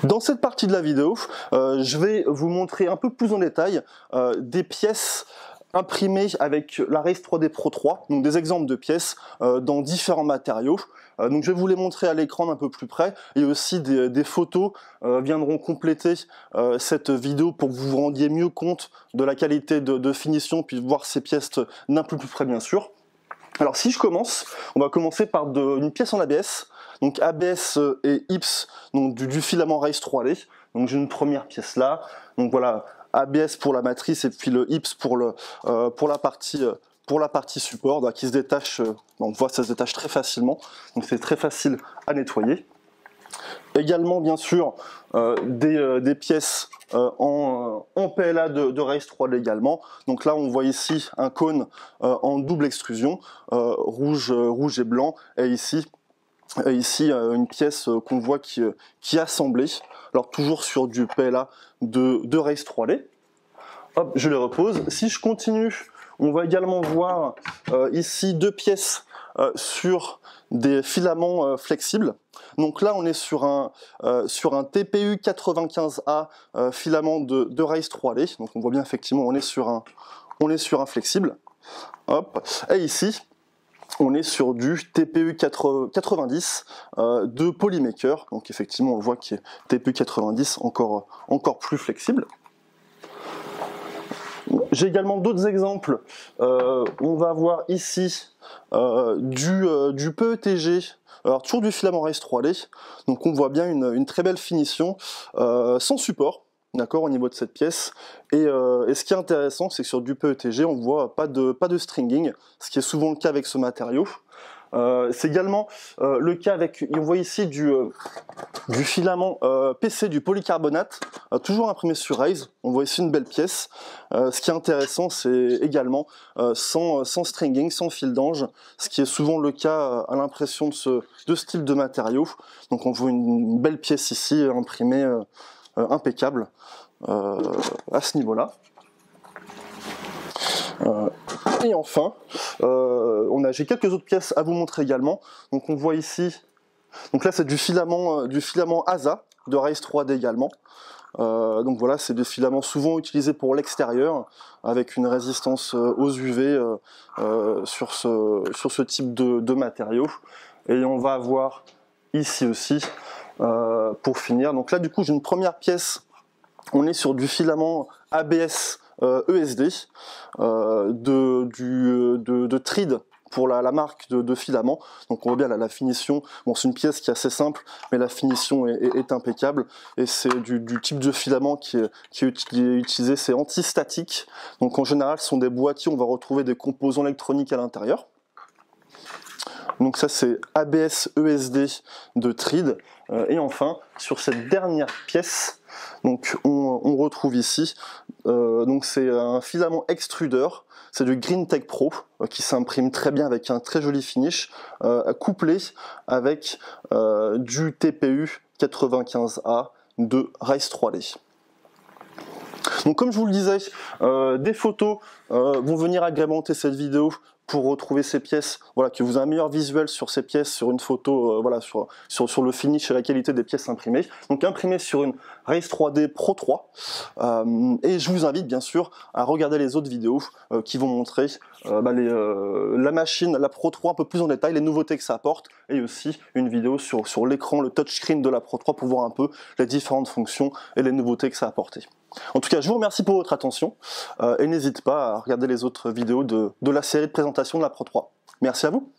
Dans cette partie de la vidéo, je vais vous montrer un peu plus en détail des pièces imprimées avec la Raise 3D Pro 3, donc des exemples de pièces dans différents matériaux. Donc je vais vous les montrer à l'écran d'un peu plus près, et aussi des photos viendront compléter cette vidéo pour que vous vous rendiez mieux compte de la qualité de finition, puis voir ces pièces d'un peu plus près bien sûr. Alors si je commence, on va commencer par une pièce en ABS, donc ABS et IPS, donc du filament Raise 3D. Donc j'ai une première pièce là, donc voilà, ABS pour la matrice et puis le IPS pour la partie support, donc, qui se détache, on voit ça se détache très facilement, donc c'est très facile à nettoyer. Également bien sûr des pièces en PLA de Raise 3D également. Donc là on voit ici un cône en double extrusion, rouge et blanc, et ici une pièce qu'on voit qui est assemblée, alors toujours sur du PLA de Raise 3D. Hop, je les repose. Si je continue, on va également voir ici deux pièces sur des filaments flexibles. Donc là on est sur un TPU 95A filament de Raise 3D. Donc on voit bien effectivement on est sur un flexible. Hop. Et ici on est sur du TPU 90 de Polymaker. Donc effectivement on voit qu'il est TPU 90 encore plus flexible. J'ai également d'autres exemples. On va voir ici du PETG, alors toujours du filament Raise 3D. Donc on voit bien une très belle finition, sans support, d'accord, au niveau de cette pièce. Et ce qui est intéressant, c'est que sur du PETG, on voit pas de stringing, ce qui est souvent le cas avec ce matériau. C'est également le cas avec, on voit ici du filament PC, du polycarbonate, toujours imprimé sur Raise. On voit ici une belle pièce. Ce qui est intéressant, c'est également sans stringing, sans fil d'ange, ce qui est souvent le cas à l'impression de ce type de matériau. Donc on voit une belle pièce ici, imprimée impeccable à ce niveau-là. Et enfin, j'ai quelques autres pièces à vous montrer également. Donc on voit ici, donc là c'est du filament ASA de Raise 3D également. Donc voilà, c'est des filaments souvent utilisés pour l'extérieur, avec une résistance aux UV sur ce type de matériaux. Et on va avoir ici aussi, pour finir, donc là du coup j'ai une première pièce, on est sur du filament ABS ESD de Tride pour la marque de filament. Donc on voit bien la finition, bon c'est une pièce qui est assez simple, mais la finition est impeccable, et c'est du type de filament qui est utilisé, c'est antistatique. Donc en général ce sont des boîtiers, on va retrouver des composants électroniques à l'intérieur. Donc ça c'est ABS ESD de Tride. Et enfin sur cette dernière pièce, donc on retrouve ici, donc c'est un filament extrudeur, c'est du GreenTech Pro qui s'imprime très bien avec un très joli finish, couplé avec du TPU 95A de Raise 3D. Donc comme je vous le disais, des photos vont venir agrémenter cette vidéo pour retrouver ces pièces, voilà, que vous avez un meilleur visuel sur ces pièces, sur une photo, voilà, sur le finish et la qualité des pièces imprimées. Donc imprimées sur une Raise 3D Pro 3. Et je vous invite bien sûr à regarder les autres vidéos qui vont montrer la machine, la Pro 3 un peu plus en détail, les nouveautés que ça apporte, et aussi une vidéo sur l'écran, le touchscreen de la Pro 3 pour voir un peu les différentes fonctions et les nouveautés que ça a apporté. En tout cas, je vous remercie pour votre attention et n'hésitez pas à regarder les autres vidéos de la série de présentation de la Pro 3. Merci à vous.